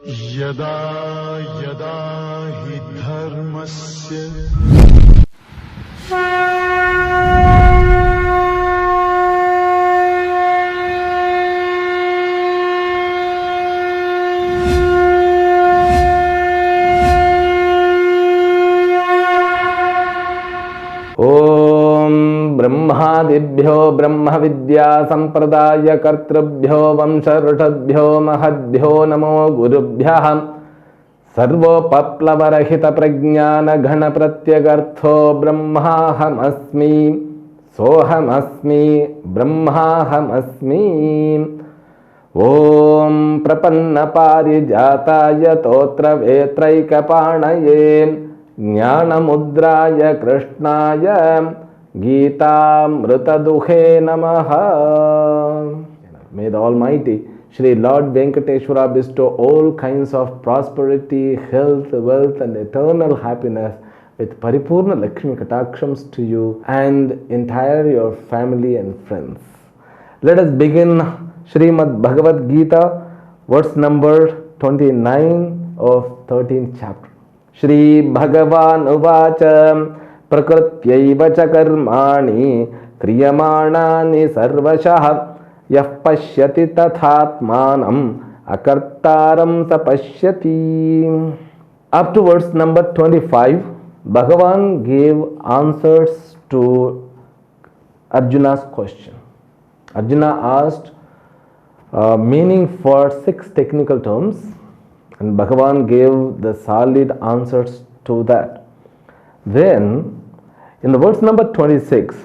यदा यदा हि धर्मस्य ब्रह्मादिभ्यो ब्रह्म विद्या संप्रदाय कर्तृभ्यो वंशऋषभ्यो महद्भ्यो नमो गुरुभ्यः सर्वोपप्लवरहित प्रज्ञान घन प्रत्यगर्थो ब्रह्माहमस्मि सोहमस्मि ब्रह्माहमस्मि। ओम प्रपन्न पारिजाताय तोत्र वेत्रैकपाणये ज्ञानमुद्राय कृष्णाय गीतामृतदुहे नमः। May the Almighty Shri Lord Venkateshwara bestow all kinds of prosperity, health, wealth and eternal happiness with Paripurna Lakshmi Katakshams to you and entire your family and friends. Let us begin Srimad Bhagavad Gita, verse number 29 of 13th chapter. Shri Bhagavan Uvacha प्रकृत्यैव च कर्माणि क्रियमाणानि सर्वशः यः पश्यति तथात्मानम् अकर्तारं स पश्यति. Up to verse number 25, Bhagavan gave answers to Arjuna's question. Arjuna asked meaning for 6 technical terms and Bhagavan gave the solid answers to that. Then, in the verse number 26,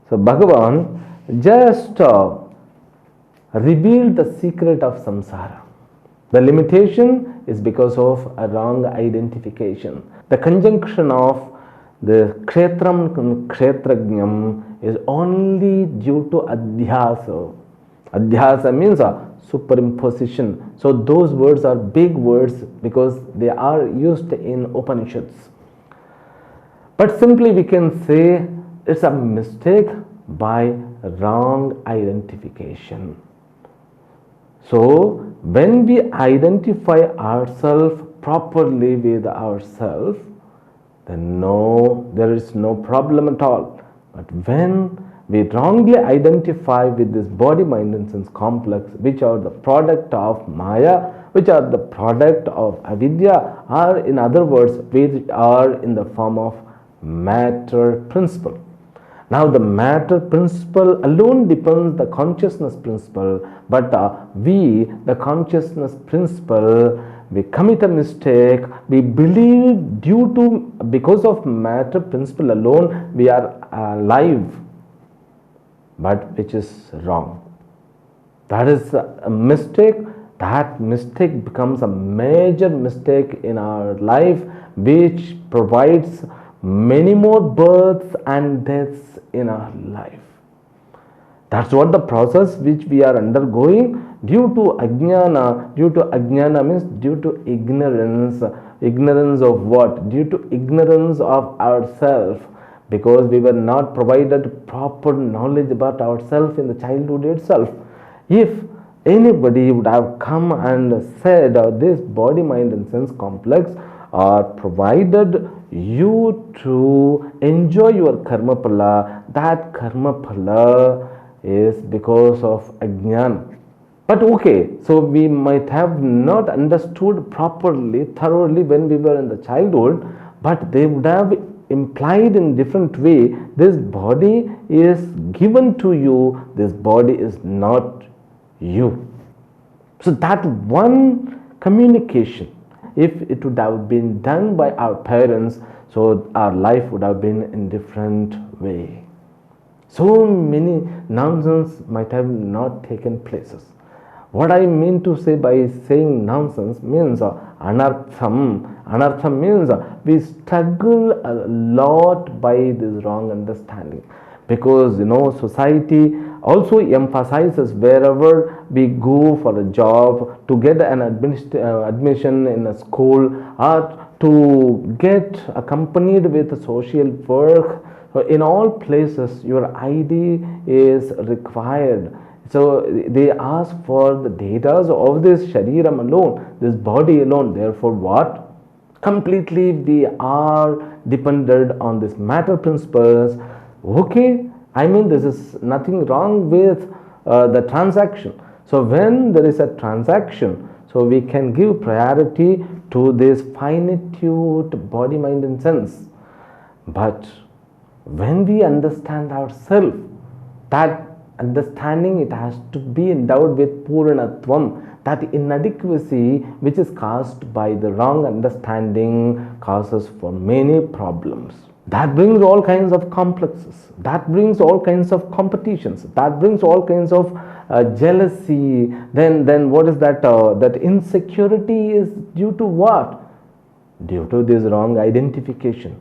so Bhagavan just revealed the secret of samsara. The limitation is because of a wrong identification. The conjunction of the kshetram and kshetrajnam is only due to adhyasa. Adhyasa means a superimposition. So those words are big words because they are used in Upanishads. But simply we can say it's a mistake by wrong identification. So when we identify ourselves properly with ourselves, then no, there is no problem at all. But when we wrongly identify with this body, mind and sense complex, which are the product of Maya, which are the product of avidya, or in other words, which are in the form of matter principle. Now the matter principle alone depends the consciousness principle, but we, the consciousness principle, we commit a mistake. We believe because of matter principle alone we are alive, but which is wrong. That is a mistake. That mistake becomes a major mistake in our life, which provides many more births and deaths in our life. That's what the process which we are undergoing due to ajnana. Due to ajnana means due to ignorance. Ignorance of what? Due to ignorance of ourselves, because we were not provided proper knowledge about ourselves in the childhood itself. If anybody would have come and said this body, mind and sense complex are provided you to enjoy your karma phala, that karma phala is because of ajnana. But okay, so we might have not understood properly, thoroughly when we were in the childhood, but they would have implied in different way, this body is given to you, this body is not you. So that one communication, if it would have been done by our parents, so our life would have been in different way. So many nonsense might have not taken places. What I mean to say by saying nonsense means anartham. Anartham means we struggle a lot by this wrong understanding, because society also emphasizes wherever we go for a job, to get an admission in a school, or to get accompanied with social work. So in all places your ID is required. So they ask for the data of this shariram alone, this body alone. Therefore, what? Completely we are dependent on this matter principles. Okay, I mean, this is nothing wrong with the transaction. So when there is a transaction, so we can give priority to this finitude body, mind, and sense. But when we understand ourselves, that understanding, it has to be endowed with Puranatvam, that inadequacy which is caused by the wrong understanding causes for many problems. That brings all kinds of complexes, that brings all kinds of competitions, that brings all kinds of jealousy. Then what is that? That insecurity is due to what? Due to this wrong identification.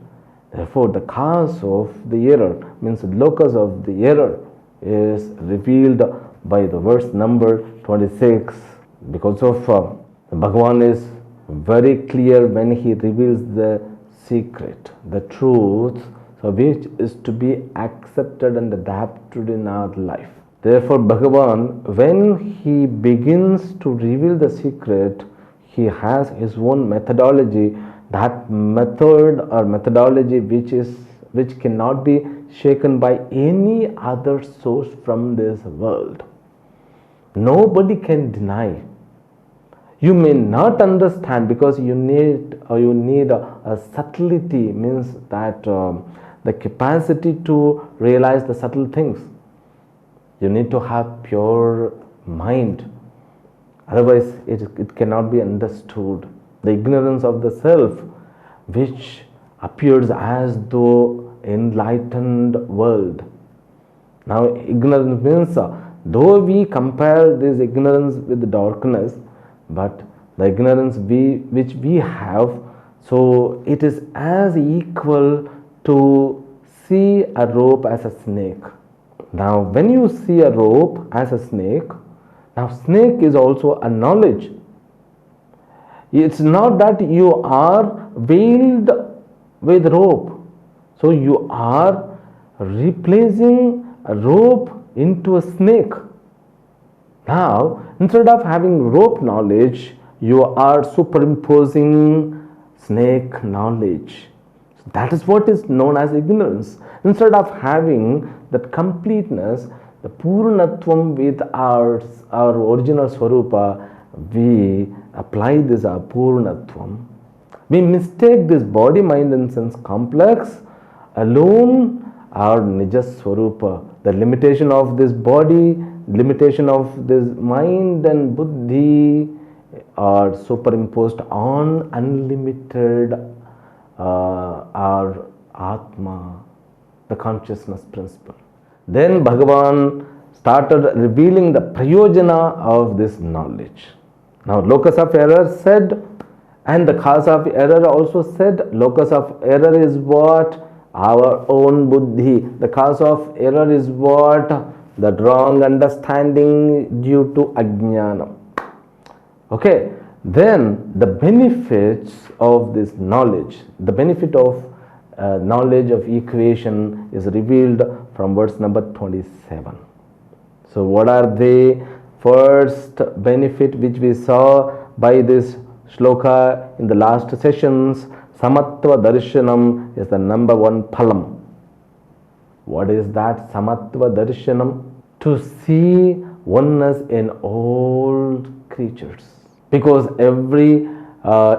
Therefore, the cause of the error, means the locus of the error, is revealed by the verse number 26. Because of Bhagavan is very clear when he reveals the secret, the truth, so which is to be accepted and adapted in our life. Therefore, Bhagavan, when he begins to reveal the secret, he has his own methodology. That method or methodology which cannot be shaken by any other source from this world. Nobody can deny. You may not understand because you need a subtlety, means that the capacity to realize the subtle things. You need to have pure mind, otherwise it cannot be understood. The ignorance of the self, which appears as though enlightened world. Now, ignorance means, though we compare this ignorance with the darkness, but the ignorance which we have, so it is as equal to see a rope as a snake. Now, when you see a rope as a snake, now snake is also a knowledge. It's not that you are veiled with rope. So you are replacing a rope into a snake. Now, instead of having rope knowledge, you are superimposing snake knowledge. So that is what is known as ignorance. Instead of having that completeness, the Purnatvam with our original Swarupa, we apply this Apurnatvam. We mistake this body, mind, and sense complex alone our Nija Swarupa. The limitation of this body, limitation of this mind and buddhi are superimposed on unlimited our Atma, the consciousness principle. Then Bhagavan started revealing the prayojana of this knowledge. Now, locus of error said, and the cause of error also said. Locus of error is what? Our own buddhi. The cause of error is what? The wrong understanding due to ajnana. Okay, then the benefits of this knowledge, the benefit of knowledge of equation is revealed from verse number 27. So what are they? First benefit which we saw by this shloka in the last sessions, Samatva Darshanam is the number one phalam. What is that Samatva Darshanam? To see oneness in all creatures. Because every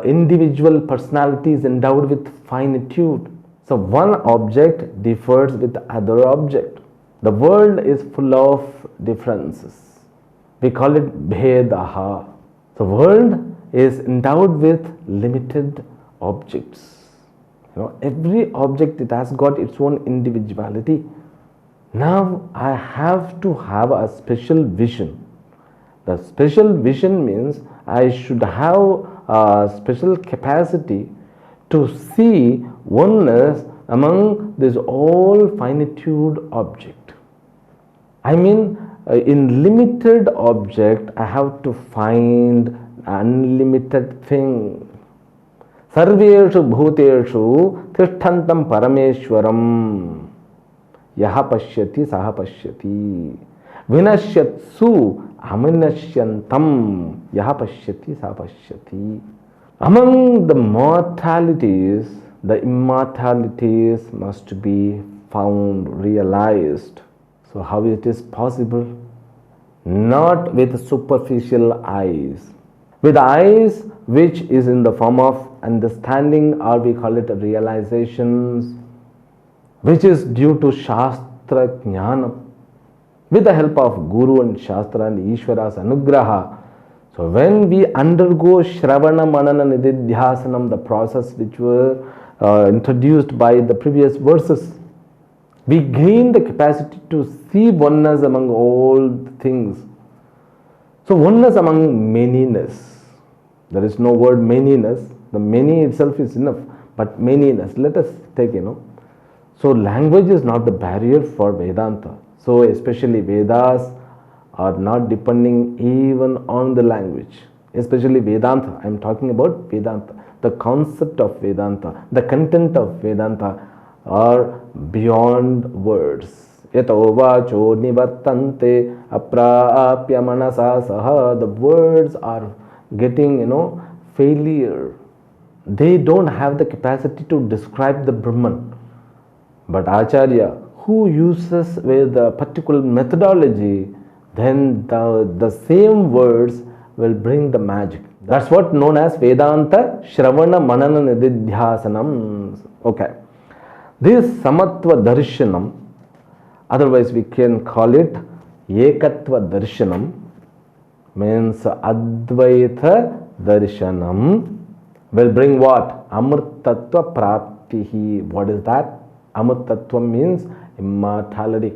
individual personality is endowed with finitude. So one object differs with the other object. The world is full of differences. We call it Bhedaha. The world is endowed with limited objects. Every object, it has got its own individuality. Now I have to have a special vision. The special vision means I should have a special capacity to see oneness among this all finitude object. I mean, in limited object, I have to find unlimited thing. Sarveshu bhuteshu tishthantam parameshwaram yaha pashyati saha pashyati. Vinashyatsu aminashyantam yaha pashyati sa pashyati. Among the mortalities, the immortalities must be found, realized. So how it is possible? Not with superficial eyes. With eyes which is in the form of understanding, or we call it realizations, which is due to Shastra Jnana, with the help of Guru and Shastra and Ishvara's Anugraha. So when we undergo Shravana Manana Nididhyasanam, the process which were introduced by the previous verses, we gain the capacity to see oneness among all things. So oneness among manyness. There is no word manyness. The many itself is enough, but manyness. Let us take, So language is not the barrier for Vedanta. So especially Vedas are not depending even on the language. Especially Vedanta. I am talking about Vedanta. The concept of Vedanta, the content of Vedanta are beyond words. Yato vacho nivartante aprapya manasa saha. The words are getting, failure. They don't have the capacity to describe the Brahman. But Acharya, who uses with a particular methodology, then the same words will bring the magic. That's what known as Vedanta Shravana Manana Nididhyasanam. Okay. This Samatva Darshanam, otherwise we can call it Ekatva Darshanam, means Advaita Darshanam, will bring what? Amrtatva Praptihi. What is that? Amrtatva means immortality.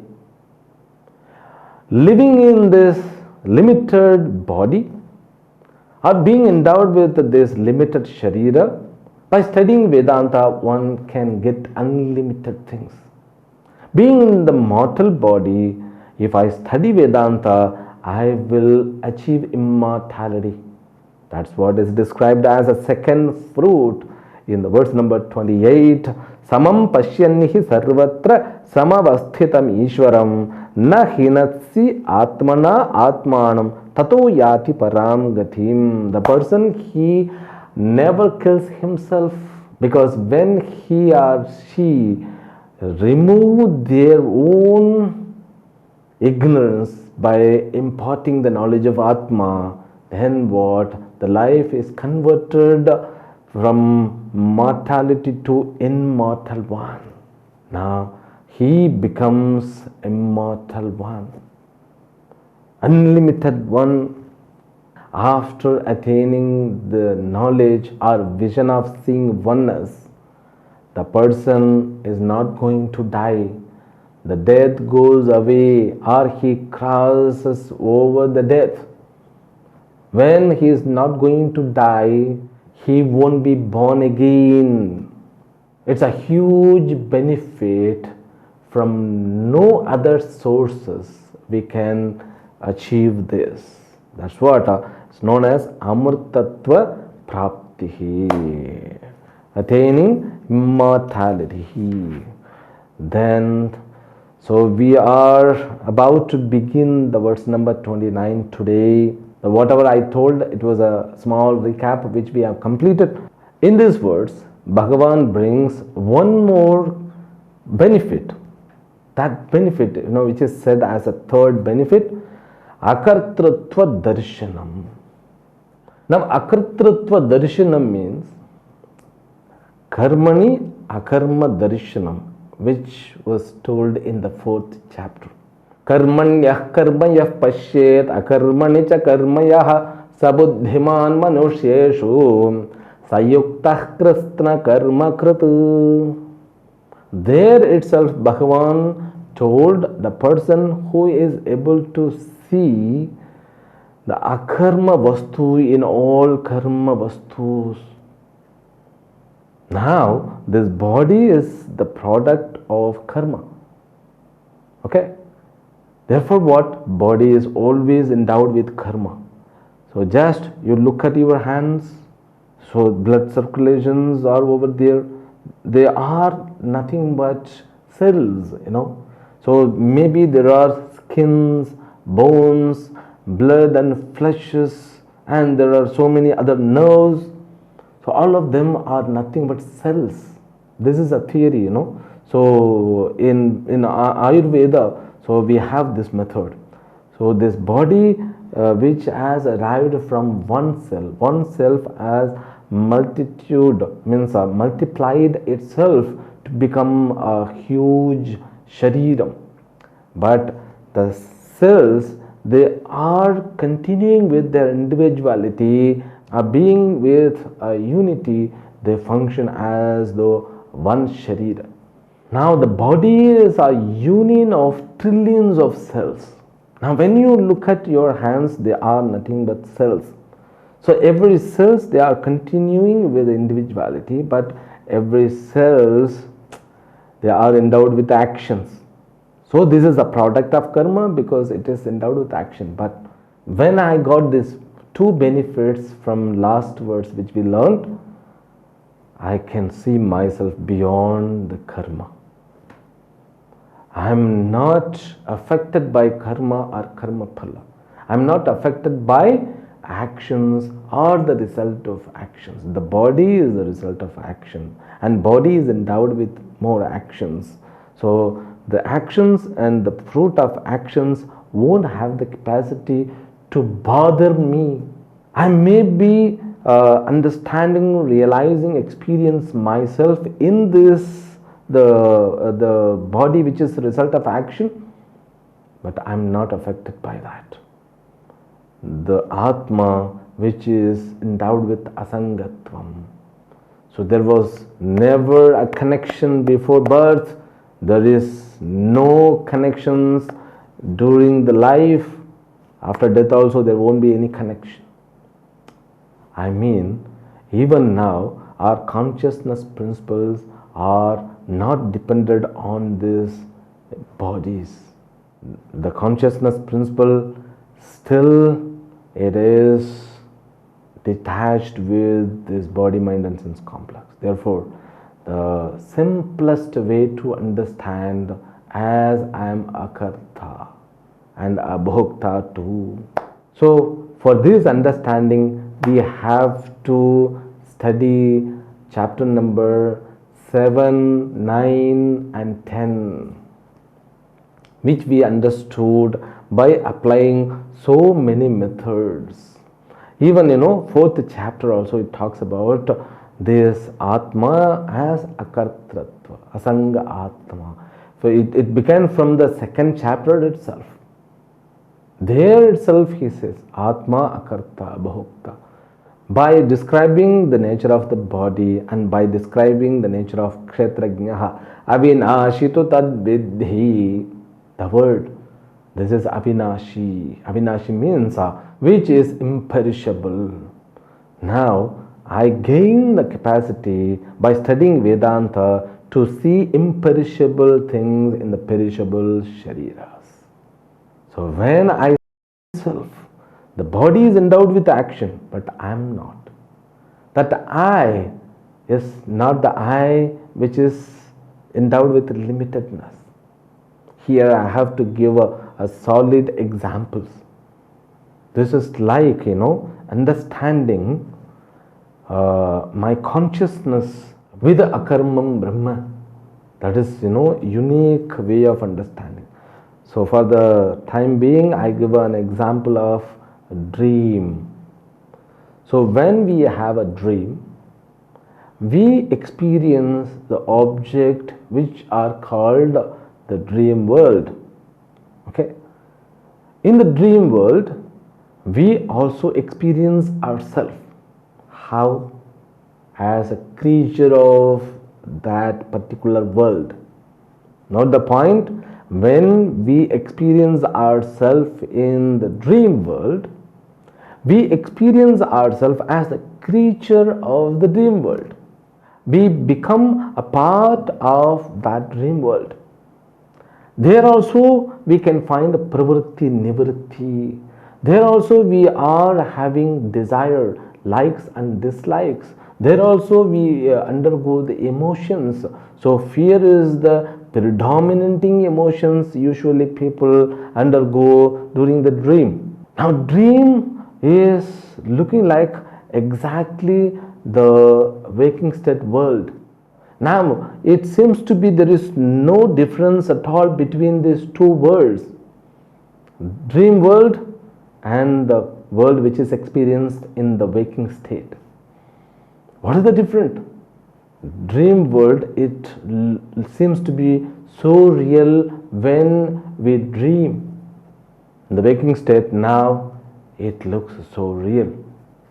Living in this limited body, or being endowed with this limited Sharira, by studying Vedanta, one can get unlimited things. Being in the mortal body, if I study Vedanta, I will achieve immortality. That's what is described as a second fruit in the verse number 28. Samam pashyannihi sarvatra samavasthitam ishwaram na hinatsi atmana atmanam tato yati param gatim. The person, he never kills himself, because when he or she remove their own ignorance by imparting the knowledge of Atma, then what? The life is converted from mortality to immortal one. Now he becomes immortal one, unlimited one. After attaining the knowledge or vision of seeing oneness, the person is not going to die. The death goes away, or he crosses over the death. When he is not going to die, he won't be born again. It's a huge benefit. From no other sources we can achieve this. That's what is known as Amrtatva Praptihi, attaining immortality. Then, so we are about to begin the verse number 29 today. Whatever I told, it was a small recap which we have completed. In this verse, Bhagavan brings one more benefit. That benefit, which is said as a third benefit, Akartratva Darshanam. Now, Akartratva Darshanam means Karmani Akarma Darshanam, which was told in the 4th chapter. Karmanyah karmayah pashyet akarmani cha karmayah sabuddhiman manusyeshu sayuktah kristna karma kratu. There itself Bhagavan told the person who is able to see the akarma vastu in all karma vastus. Now this body is the product of karma. Okay? Therefore what? Body is always endowed with karma. So just you look at your hands, so blood circulations are over there. They are nothing but cells, So maybe there are skins bones, blood and fleshes, and there are so many other nerves. So all of them are nothing but cells. This is a theory, So in Ayurveda, so we have this method. So this body which has arrived from one self as multitude means multiplied itself to become a huge shariram. But the cells, they are continuing with their individuality, being with a unity, they function as though one sharira. Now the body is a union of trillions of cells. Now when you look at your hands, they are nothing but cells. So every cells, they are continuing with individuality, but every cells, they are endowed with actions. So this is a product of karma because it is endowed with action. But when I got these two benefits from last verse which we learned, I can see myself beyond the karma. I am not affected by karma or karma phala. I am not affected by actions or the result of actions. The body is the result of action, and body is endowed with more actions. So the actions and the fruit of actions won't have the capacity to bother me. I may be understanding, realizing, experience myself in this the body which is the result of action, but I am not affected by that. The Atma which is endowed with asangatvam. So there was never a connection before birth. There is no connections during the life. After death also there won't be any connection. I mean, even now our consciousness principles are not dependent on these bodies. The consciousness principle still it is detached with this body, mind and sense complex. Therefore, the simplest way to understand as I am akarta and a bhokta too. So for this understanding we have to study chapter number 7, 9 and 10, which we understood by applying so many methods. Even fourth chapter also it talks about this Atma as akartratva, asanga Atma. So it began from the second chapter itself. There itself he says Atma akarta bhokta. By describing the nature of the body and by describing the nature of kshetrajnaha, avinashito tad vidhi, the word, this is avinashi. Avinashi means which is imperishable. Now I gain the capacity by studying Vedanta to see imperishable things in the perishable shariras. So when I self, the body is endowed with action, but I am not. That I is not the I which is endowed with limitedness. Here I have to give a solid examples. This is like, understanding my consciousness with akarmam Brahma. That is, unique way of understanding. So for the time being, I give an example of a dream. So when we have a dream, we experience the object which are called the dream world. Okay. In the dream world, we also experience ourselves. How? As a creature of that particular world. Not the point. When we experience ourselves in the dream world, we experience ourselves as a creature of the dream world. We become a part of that dream world. There also we can find pravritti, nivritti. There also we are having desire, likes and dislikes. There also we undergo the emotions. So fear is the predominating emotions usually people undergo during the dream. Now, dream is looking like exactly the waking state world. Now, it seems to be there is no difference at all between these two worlds, dream world and the world which is experienced in the waking state. What is the difference? Dream world, it seems to be so real when we dream. In the waking state now, it looks so real.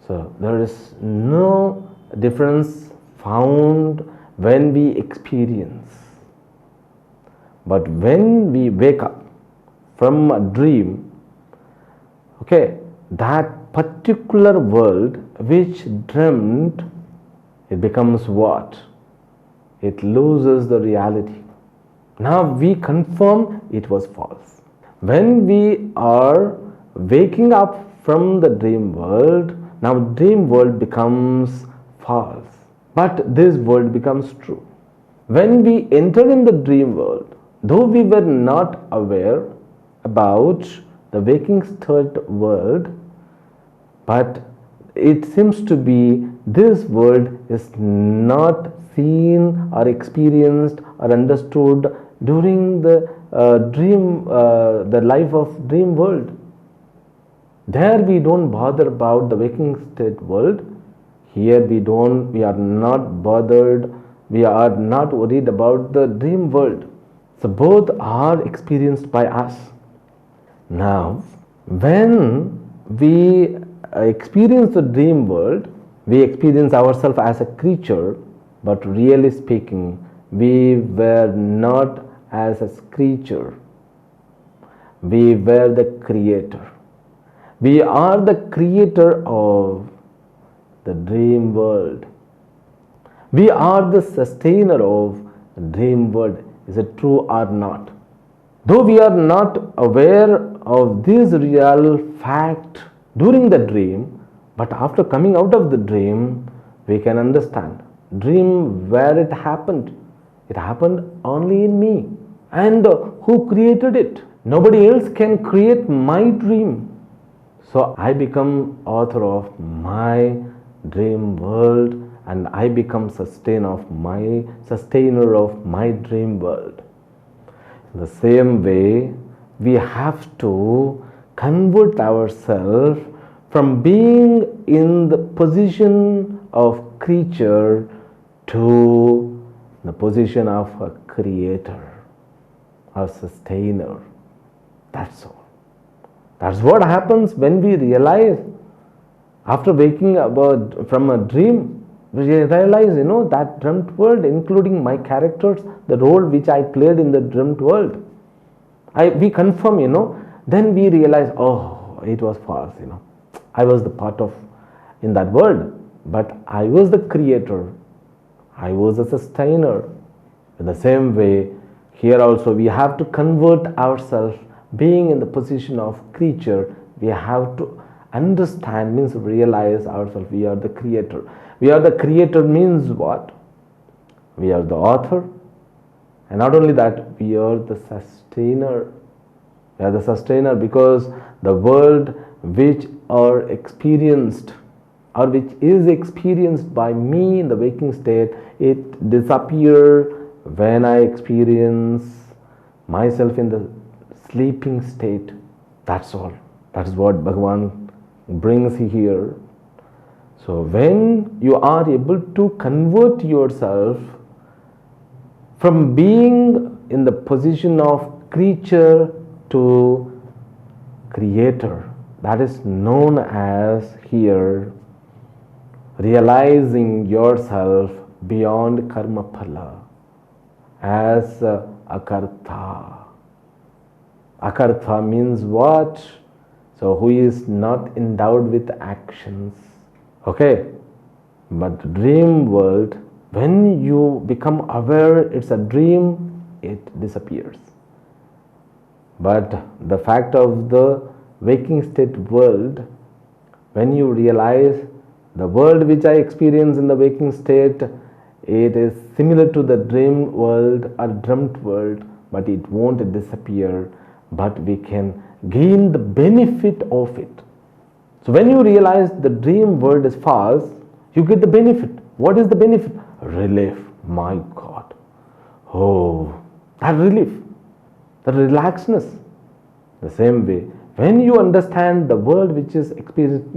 So there is no difference found when we experience. But when we wake up from a dream, okay, that particular world which dreamt, it becomes what? It loses the reality. Now we confirm it was false. When we are waking up from the dream world, now dream world becomes false, but this world becomes true. When we enter in the dream world, though we were not aware about the waking state world, but it seems to be this world is not seen or experienced or understood during the the life of dream world. There we don't bother about the waking state world. Here we are not bothered, we are not worried about the dream world. So both are experienced by us. Now, when we experience the dream world, we experience ourselves as a creature, but really speaking, we were not as a creature. We were the creator. We are the creator of the dream world. We are the sustainer of the dream world. Is it true or not? Though we are not aware of this real fact during the dream, but after coming out of the dream, we can understand. Dream where it happened. It happened only in me. And who created it? Nobody else can create my dream. So I become author of my dream world, and I become sustainer of my dream world. In the same way, we have to convert ourselves from being in the position of creature to the position of a creator, a sustainer. That's all. That's what happens when we realize after waking up from a dream. We realize, that dreamt world, including my characters, the role which I played in the dreamt world. We confirm, then we realize, oh, it was false, I was the part of in that world, but I was the creator. I was a sustainer. In the same way, here also we have to convert ourselves, being in the position of creature. We have to understand, means realize ourselves, we are the creator. We are the creator means what? We are the author, and not only that, we are the sustainer. We are the sustainer because the world which are experienced or which is experienced by me in the waking state, it disappears when I experience myself in the sleeping state. That's all. That's what Bhagavan brings here. So when you are able to convert yourself from being in the position of creature to creator, that is known as here realizing yourself beyond karma phala as akartha. Akartha means what? So who is not endowed with actions. Okay, but dream world, when you become aware it's a dream, it disappears. But the fact of the waking state world, when you realize the world which I experience in the waking state It is similar to the dream world or dreamt world, but it won't disappear, but we can gain the benefit of it. So when you realize the dream world is false, you get the benefit. What is the benefit? Relief. My God. Oh, that relief, the relaxedness. The same way, when you understand the world which is experienced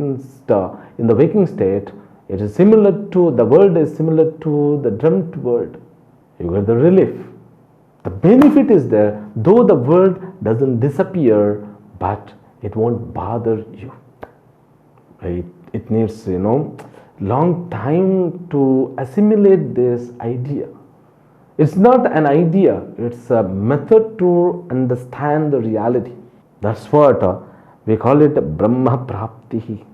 in the waking state, it is similar to the world is similar to the dreamt world. You get the relief. The benefit is there, though the world doesn't disappear, but it won't bother you. It needs, long time to assimilate this idea. It's not an idea, it's a method to understand the reality. That's what we call it Brahma Prapti.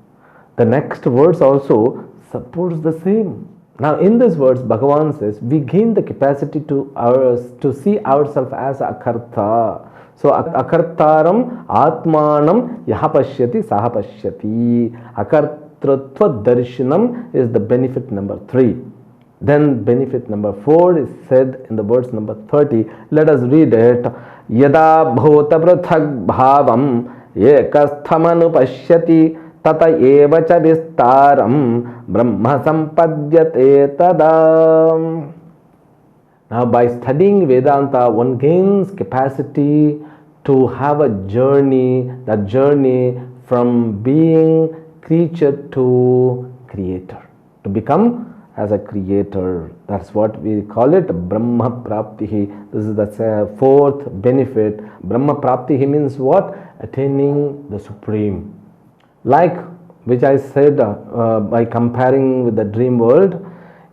The next verse also supports the same. Now, in this verse, Bhagavan says we gain the capacity to see ourselves as akarta. So, akartaram atmanam yahapashyati sahapashyati. Akartratva darshanam is the benefit number 3. Then benefit number 4 is said in the verse number 30. Let us read it. Yada bhota prathak bhavam ekasthamanu pashyati tata eva cha vistaram brahma sampadyate tada. Now, by studying Vedanta, one gains capacity to have a journey, that journey from being creature to creator, to become as a creator. That's what we call it Brahma Prapti. This is the 4th benefit. Brahma Prapti means what? Attaining the Supreme. Like which I said by comparing with the dream world,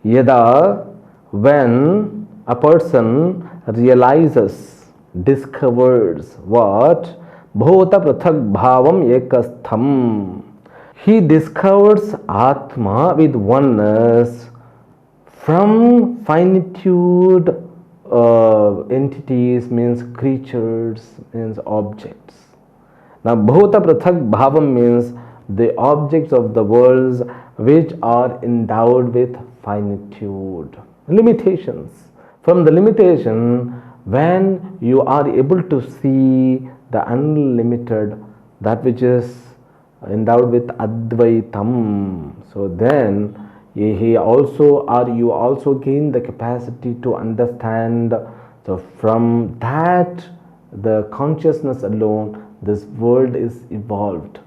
Yada, when a person realizes, discovers what? Bhota Prathak Bhavam Ekastham. He discovers Atma with oneness from finitude entities, means creatures, means objects. Now, Bhota Prathak Bhavam means the objects of the worlds which are endowed with finitude, limitations. From the limitation, when you are able to see the unlimited, that which is endowed with Advaitam, so then he also, or you also gain the capacity to understand. So from that, the consciousness alone, this world is evolved.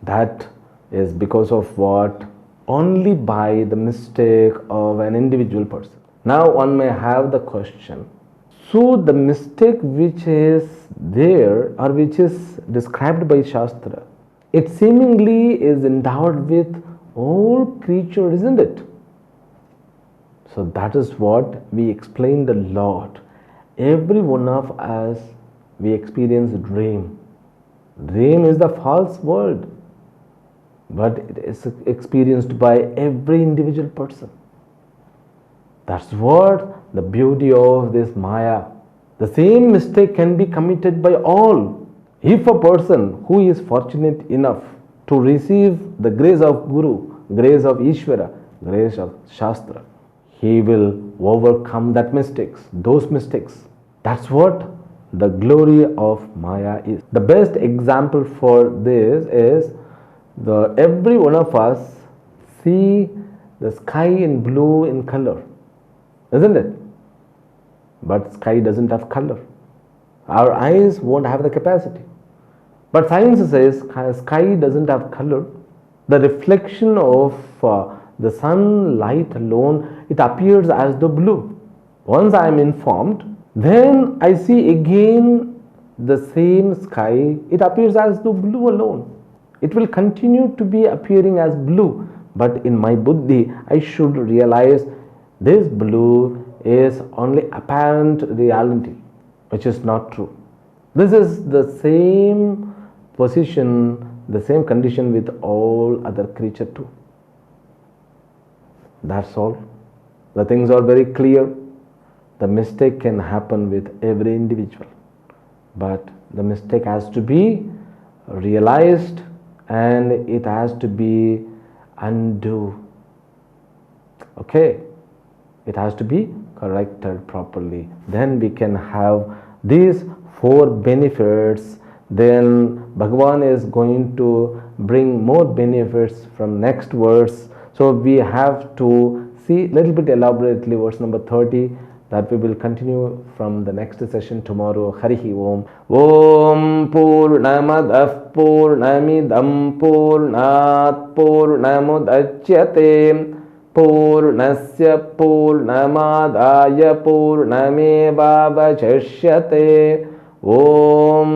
That is because of what? Only by the mistake of an individual person. Now one may have the question, so the mistake which is there or which is described by Shastra, it seemingly is endowed with all creatures, isn't it? So that is what we explained a lot. Every one of us, we experience dream. Dream is the false world, but it is experienced by every individual person. That's what the beauty of this Maya. The same mistake can be committed by all. If a person who is fortunate enough to receive the grace of Guru, grace of Ishvara, grace of Shastra, he will overcome those mistakes. That's what the glory of Maya is. The best example for this is every one of us see the sky in blue in color, isn't it? But sky doesn't have color. Our eyes won't have the capacity. But science says sky doesn't have color. The reflection of the sunlight alone, it appears as the blue. Once I am informed, then I see again the same sky, it appears as the blue alone. It will continue to be appearing as blue, but in my buddhi, I should realize this blue is only apparent reality, which is not true. This is the same position, the same condition with all other creatures too. That's all. The things are very clear. The mistake can happen with every individual, but the mistake has to be realized and it has to be undo. Okay. It has to be corrected properly. Then we can have these 4 benefits. Then Bhagavan is going to bring more benefits from next verse. So we have to see little bit elaborately verse number 30. That we will continue from the next session tomorrow. Harihi Om. Om Purnamadah Purnamidam Purnat Purnamudachyate पूर्णस्य पूर्णमादाय पूर्णमेवावशिष्यते ॐ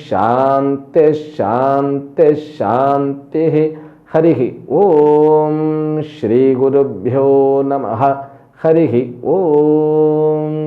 शान्ति शान्ति शान्तिः हरिः ॐ श्रीगुरुभ्यो नमः हरिः ॐ